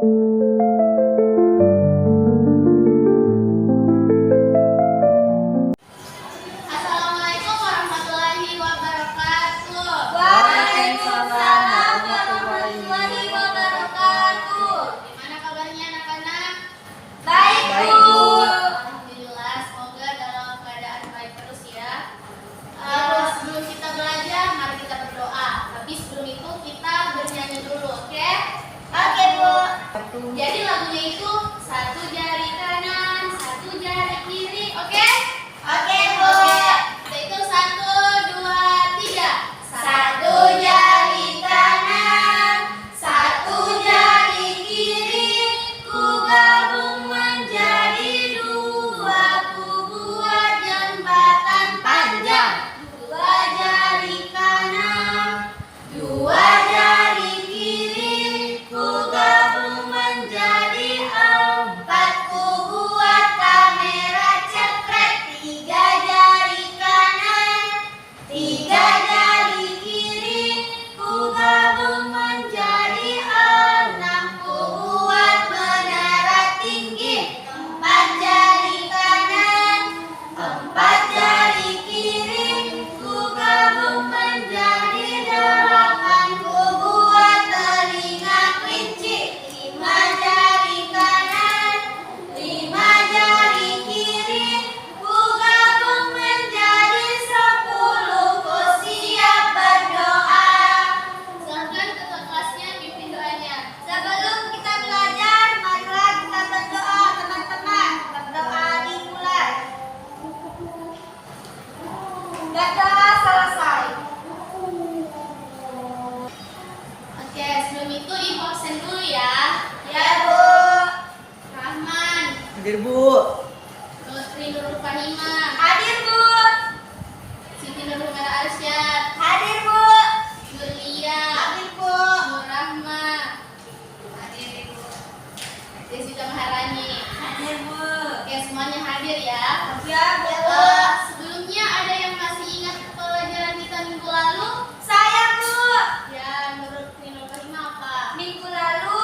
Assalamualaikum warahmatullahi wabarakatuh. Waalaikumsalam warahmatullahi wabarakatuh. Gimana kabarnya anak-anak? Baik, Bu. Alhamdulillah, semoga dalam keadaan baik terus ya. Sebelum kita belajar, mari kita berdoa. Tapi sebelum itu kita bernyanyi dulu, oke? Oke, Bu. Jadi lagunya itu satu jari kanan, satu jari kiri, oke? Oke, Bu. Kita itu satu, dua, tiga. Satu jari kanan, satu jari kiri, ku gabung menjadi dua, ku buat jembatan panjang. Dua jari kanan, dua jari kiri, ku gabung menjadi empat, ku buat kamera cekret. Tiga jari kanan, tiga jari kiri, ku gabung menjadi enam, ku buat menara tinggi. Empat jari kanan, empat jari kiri, ku gabung menjadi delapan, ku buat telinga kelinci. Lima jari kanan, lima jari kiri, ku gabung menjadi sepuluh, ku siap berdoa. Silahkan ketua kelasnya pimpin doanya. Sebelum kita belajar, marilah kita berdoa, teman-teman. Berdoa dimulai. Berdoa selesai. Oke, sebelum itu ibu absen dulu ya. Ya, Bu. Rahman, Hadir, Bu. Lutfi Nurul Fanima, Hadir, Bu. Siti Nurul Arsyad, Hadir, Bu. Nurlia, Hadir, Bu. Nur Rahma, hadir ibu. Desita Maharani. Hadir, Bu. Oke, semuanya hadir ya. Siap, ya, Bu. Sebelumnya ada yang masih ingat pelajaran kita minggu lalu? Saya, Bu. Ya, menurut Nurul Fanima apa? Minggu lalu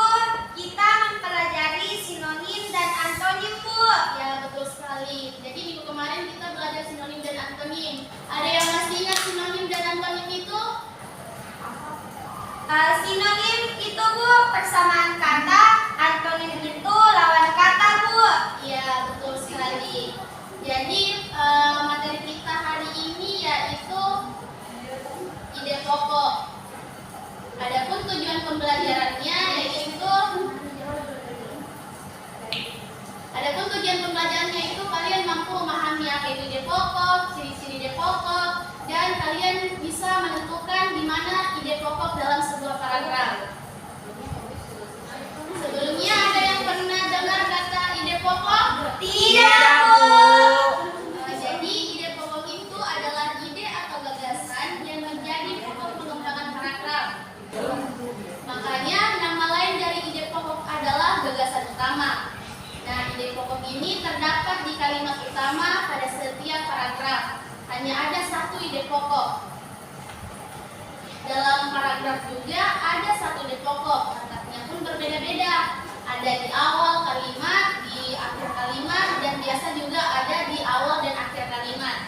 kita mempelajari sinonim dan antonim, Bu. Ya, betul sekali. Jadi minggu kemarin kita belajar sinonim dan antonim. Ada yang masih ingat sinonim dan antonim itu? Sinonim itu, Bu, persamaan kata. Antonim itu lawan kata, Bu. Iya, betul sekali. Jadi materi kita hari ini yaitu ide pokok. Adapun tujuan pembelajarannya itu kalian mampu memahami apa itu ide pokok, ciri-ciri ide pokok, dan kalian bisa menentukan di mana ide pokok dalam sebuah paragraf. Sebelumnya ada yang pernah dengar kata ide pokok? Tidak, Bu. Jadi ide pokok itu adalah ide atau gagasan yang menjadi pokok pengembangan paragraf. Makanya nama lain dari ide pokok adalah gagasan utama. Nah, ide pokok ini terdapat di kalimat utama pada setiap paragraf. Hanya ada satu ide pokok. Dalam paragraf juga ada satu ide pokok, letaknya pun berbeda-beda. Ada di awal kalimat, di akhir kalimat, dan biasa juga ada di awal dan akhir kalimat.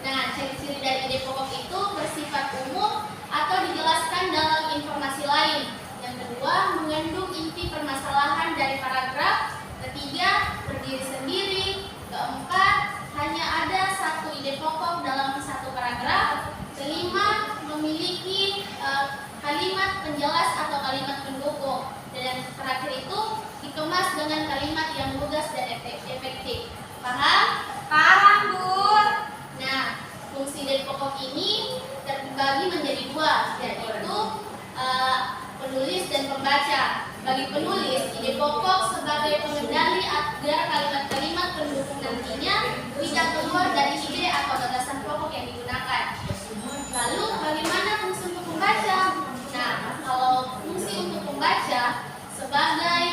Nah, ciri-ciri dari ide pokok itu bersifat umum atau dijelaskan dalam informasi lain. Yang kedua, mengandung inti permasalahan dari paragraf. Ketiga, berdiri sendiri. Keempat, hanya ada satu ide pokok dalam satu paragraf. Kelima, memiliki kalimat penjelas atau kalimat pendukung. Dan yang terakhir itu dikemas dengan kalimat yang lugas dan efektif. Paham? Paham, Bu. Nah, fungsi ide pokok ini terbagi menjadi dua, yaitu penulis dan pembaca. Bagi penulis, ide pokok sebagai pengendali agar kalimat-kalimat pendukung nantinya tidak keluar dari ide atau gagasan pokok yang digunakan. Lalu, bagaimana fungsi untuk pembaca? Nah, kalau fungsi untuk pembaca sebagai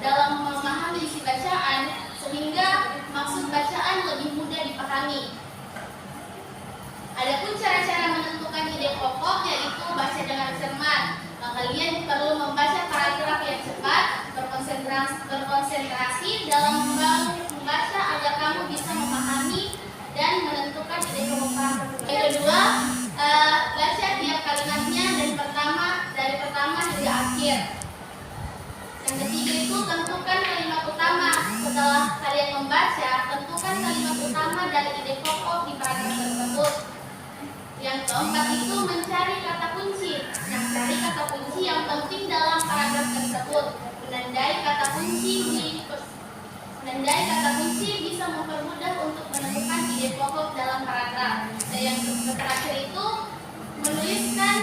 dalam memahami isi bacaan sehingga maksud bacaan lebih mudah dipahami. Adapun cara-cara menentukan ide pokok berkonsentrasi dalam membaca agar kamu bisa memahami dan menentukan ide pokok paragraf. Yang kedua, baca tiap kalimatnya dari pertama hingga akhir. Yang ketiga itu tentukan kalimat utama. Setelah kalian membaca, tentukan kalimat utama dari ide pokok di paragraf tersebut. Yang keempat itu mencari kata kunci. Nah, cari kata kunci yang penting dalam paragraf tersebut. Menandai kata kunci bisa mempermudah untuk menemukan ide pokok dalam paragraf. Dan yang terakhir itu menuliskan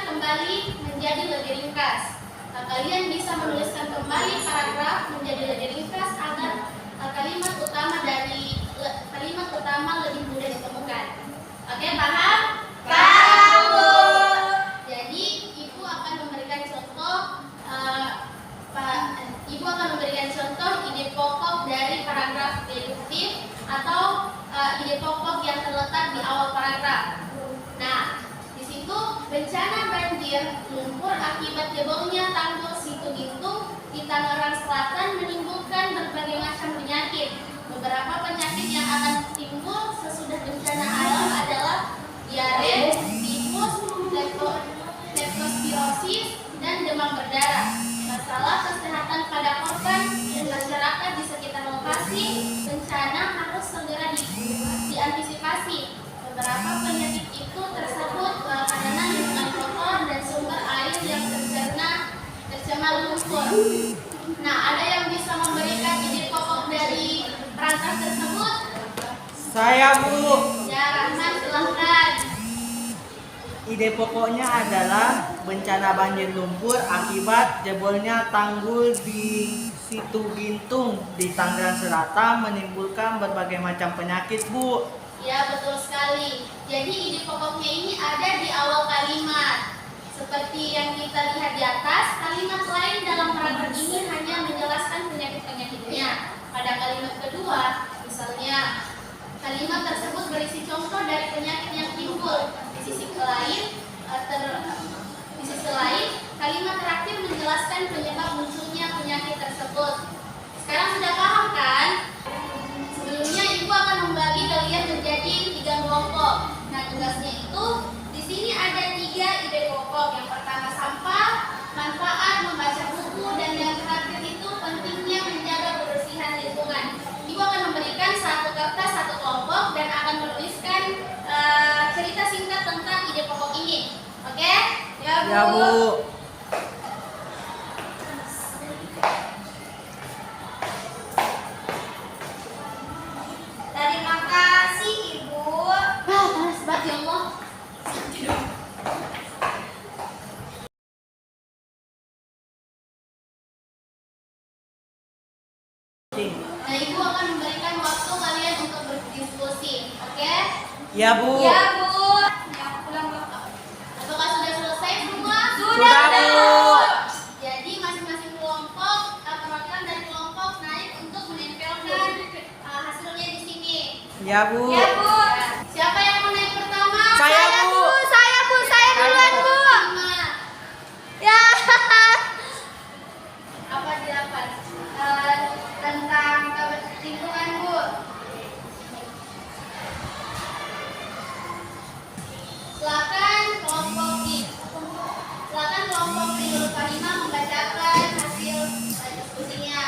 kembali menjadi lebih ringkas. Kalian bisa menuliskan kembali paragraf menjadi lebih ringkas agar kalimat utama lebih mudah ditemukan. Oke, paham? Paham, Bu. Jadi Ibu akan memberikan contoh ide pokok dari paragraf deduktif atau ide pokok yang terletak di awal paragraf. Nah, di situ bencana banjir lumpur akibat jebolnya tanggul Situ Gintung di Tangerang Selatan menimbulkan berbagai macam penyakit. Beberapa penyakit yang akan timbul sesudah bencana alam adalah diare, tifus, leptospirosis, dan demam berdarah. Masalah kesehatan pada korban dan masyarakat di sekitar lokasi bencana harus segera diantisipasi. Beberapa penyakit itu tersebut karena lingkungan kotor dan sumber air yang tercemar lumpur. Nah, ada yang bisa memberikan ide pokok dari paragraf tersebut? Saya, Bu. Ya, Rahman, silahkan. Ide pokoknya adalah bencana banjir lumpur akibat jebolnya tanggul di Situ Gintung di Tangerang Selatan menimbulkan berbagai macam penyakit, Bu. Ya, betul sekali. Jadi ide pokoknya ini ada di awal kalimat. Seperti yang kita lihat di atas, kalimat lain dalam paragraf ini hanya menjelaskan penyakit-penyakitnya. Pada kalimat kedua, misalnya, kalimat tersebut berisi contoh dari penyakit yang timbul. Di sisi lain, kalimat terakhir menjelaskan penyebab munculnya penyakit tersebut. Sekarang sudah paham kan? Sebelumnya Ibu akan membagi kalian menjadi 3 kelompok. Nah, tugasnya itu di sini ada 3 ide pokok. Yang pertama sampah, manfaat membaca buku, dan yang terakhir itu pentingnya menjaga kebersihan lingkungan. Ibu akan memberikan 1 kertas 1 kelompok dan akan menuliskan cerita singkat tentang ide pokok ini. Oke? Ya, Bu. Ya, Bu. Terima kasih, Ibu. Panas banget ya Allah. Nah, Ibu akan memberikan waktu kalian untuk berdiskusi. Oke? Ya, Bu. Ya, Bu. Ya, pulang, Bapak. Apakah sudah selesai semua? Sudah, Bu. Jadi masing-masing kelompok, perwakilan dari kelompok naik untuk menempelkan hasilnya di sini. Ya, Bu. Ya, Bu. Siapa yang mau naik pertama? Saya, Bu. Saya duluan, Bu. Lima. Ya. Apa didapat? Tentang lingkungan, Bu. Silakan kelompok Nurul Fahima membacakan hasil diskusinya.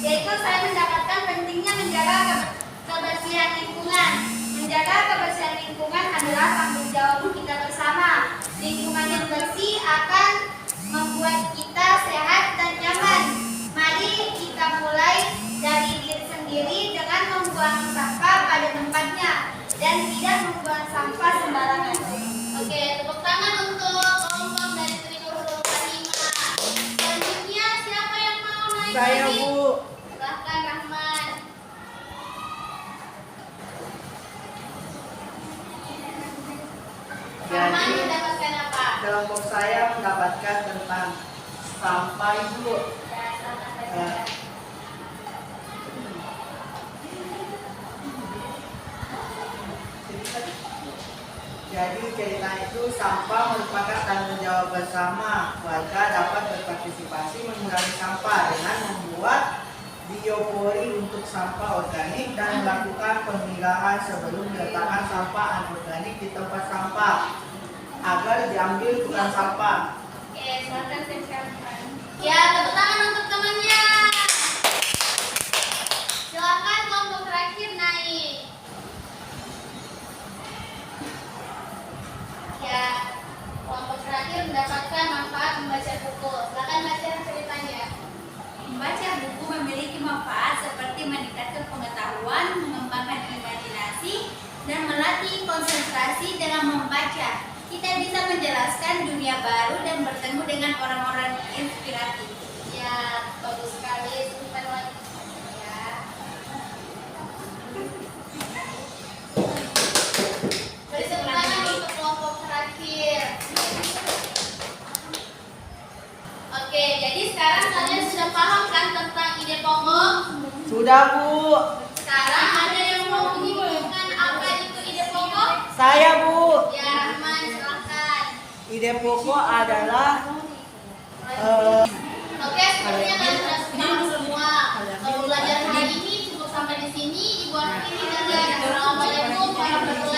Yaitu saya mendapatkan pentingnya menjaga kebersihan lingkungan. Menjaga kebersihan lingkungan adalah tanggung jawab kita bersama. Lingkungan yang bersih akan membuat kita sehat dan nyaman. Mari kita mulai dari diri sendiri dengan membuang sampah pada tempatnya dan tidak membuang sampah sembarangan. Oke, tepuk tangan untuk kelompok dari Tri Nurul Fahima. Selanjutnya siapa yang mau naik Saya, lagi? Bu. Silahkan Rahman. Rahman Jadi, mendapatkan apa? kelompok saya mendapatkan tentang sampah, Ibu. Ya, silakan baca. Jadi cerita itu sampah merupakan tanggung jawab bersama. Warga dapat berpartisipasi mengurangi sampah dengan membuat biopori untuk sampah organik dan melakukan pemilahan sebelum diletakkan sampah anorganik di tempat sampah agar diambil bukan sampah. Oke, silakan siapkan. Ya, tepuk tangan untuk temannya. Silakan kelompok terakhir naik. Ya, kelompok terakhir mendapatkan manfaat membaca buku. Silakan baca ceritanya. Membaca buku memiliki manfaat seperti meningkatkan pengetahuan, mengembangkan imajinasi, dan melatih konsentrasi dalam membaca. Kita bisa menjelaskan dunia baru dan bertemu dengan orang-orang inspiratif. Ya, bagus sekali. Simpan lagi. Ya. Beri tepuk tangan untuk kelompok terakhir. Oke, jadi sekarang kalian sudah paham kan tentang ide pokok? Sudah, Bu. Sekarang ada yang mau menyimpulkan apa itu ide pokok? Saya, Bu. Ya, Rahman, silakan. Ide pokok adalah Oke, sepertinya kalian sudah paham semua. Pembelajaran hari ini cukup sampai di sini. Ibu anak ini dan Assalamualaikum warahmatullahi